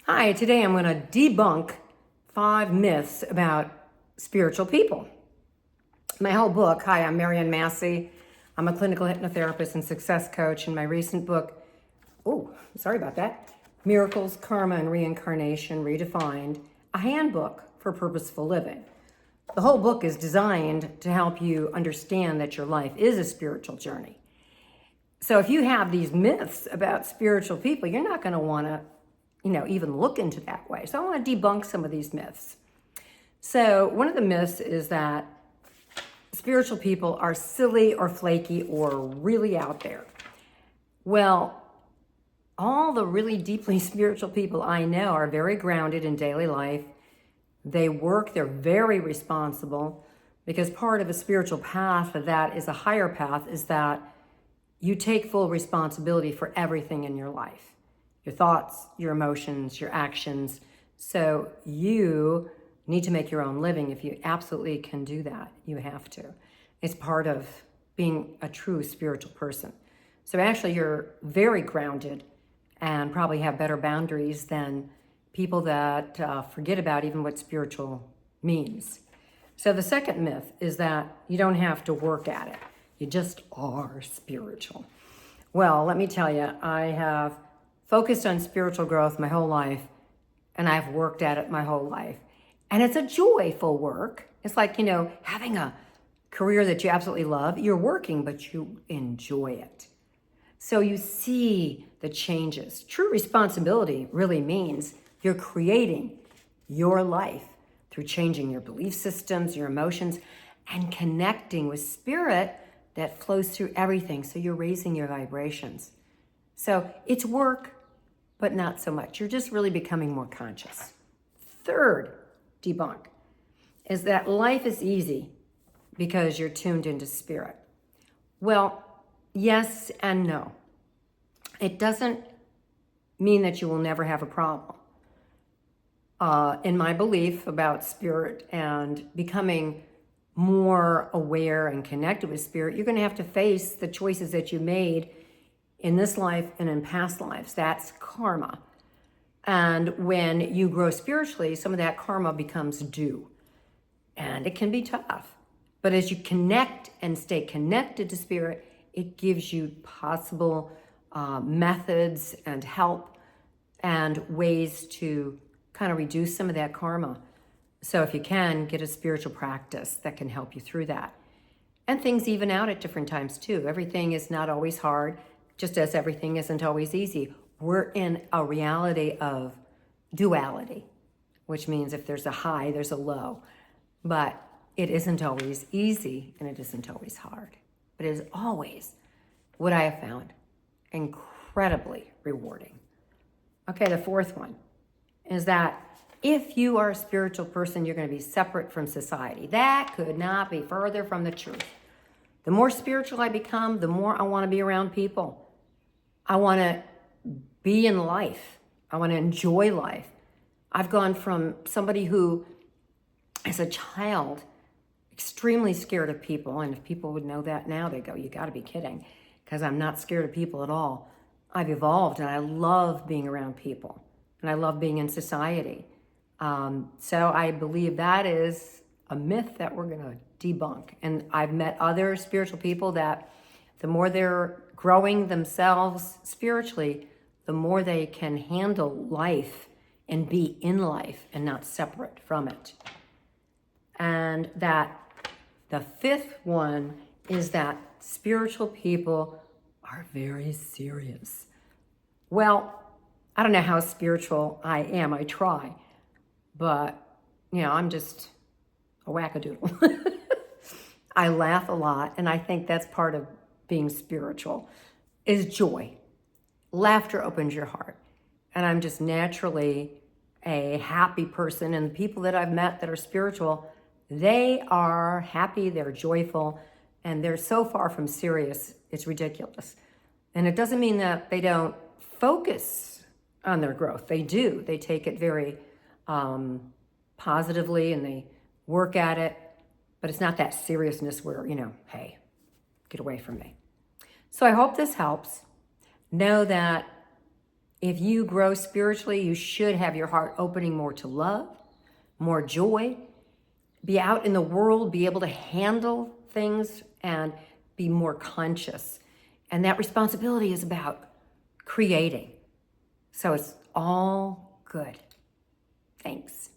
Hi, today I'm going to debunk 5 myths about spiritual people. My whole book, hi, I'm Marian Massie. I'm a clinical hypnotherapist and success coach. In my recent book, Miracles, Karma, and Reincarnation Redefined, a handbook for purposeful living. The whole book is designed to help you understand that your life is a spiritual journey. So if you have these myths about spiritual people, you're not going to want to even look into that way. So I want to debunk some of these myths. So one of the myths is that spiritual people are silly or flaky or really out there. Well, all the really deeply spiritual people I know are very grounded in daily life. They work, they're very responsible, because part of a spiritual path that is a higher path is that you take full responsibility for everything in your life. Your thoughts, your emotions, your actions. So you need to make your own living. If you absolutely can do that, you have to. It's part of being a true spiritual person. So actually you're very grounded and probably have better boundaries than people that forget about even what spiritual means. So the second myth is that you don't have to work at it. You just are spiritual. Well, let me tell you, I have focused on spiritual growth my whole life, and I've worked at it my whole life. And it's a joyful work. It's like, having a career that you absolutely love. You're working, but you enjoy it. So you see the changes. True responsibility really means you're creating your life through changing your belief systems, your emotions, and connecting with spirit that flows through everything. So you're raising your vibrations. So it's work, but not so much. You're just really becoming more conscious. Third debunk is that life is easy because you're tuned into spirit. Well, yes and no. It doesn't mean that you will never have a problem. In my belief about spirit and becoming more aware and connected with spirit, you're going to have to face the choices that you made in this life and in past lives. That's karma. And when you grow spiritually, some of that karma becomes due. And it can be tough. But as you connect and stay connected to spirit, it gives you possible methods and help and ways to kind of reduce some of that karma. So if you can, get a spiritual practice that can help you through that. And things even out at different times too. Everything is not always hard, just as everything isn't always easy. We're in a reality of duality, which means if there's a high, there's a low. But it isn't always easy and it isn't always hard. But it is always, what I have found, incredibly rewarding. Okay, the fourth one is that if you are a spiritual person, you're going to be separate from society. That could not be further from the truth. The more spiritual I become, the more I want to be around people. I want to be in life. I want to enjoy life. I've gone from somebody who, as a child, extremely scared of people, and if people would know that now, they go, you got to be kidding, because I'm not scared of people at all. I've evolved, and I love being around people, and I love being in society. So I believe that is a myth that we're going to debunk. And I've met other spiritual people that the more they're growing themselves spiritually, the more they can handle life and be in life and not separate from it. And that the fifth one is that spiritual people are very serious. Well, I don't know how spiritual I am. I try. But, I'm just a wackadoodle. I laugh a lot, and I think that's part of being spiritual, is joy. Laughter opens your heart. And I'm just naturally a happy person. And the people that I've met that are spiritual, they are happy, they're joyful, and they're so far from serious, it's ridiculous. And it doesn't mean that they don't focus on their growth. They do. They take it very positively and they work at it, but it's not that seriousness where, hey, get away from me. So I hope this helps. Know that If you grow spiritually, you should have your heart opening more to love, more joy, be out in the world, be able to handle things and be more conscious. And that responsibility is about creating. So it's all good. Thanks.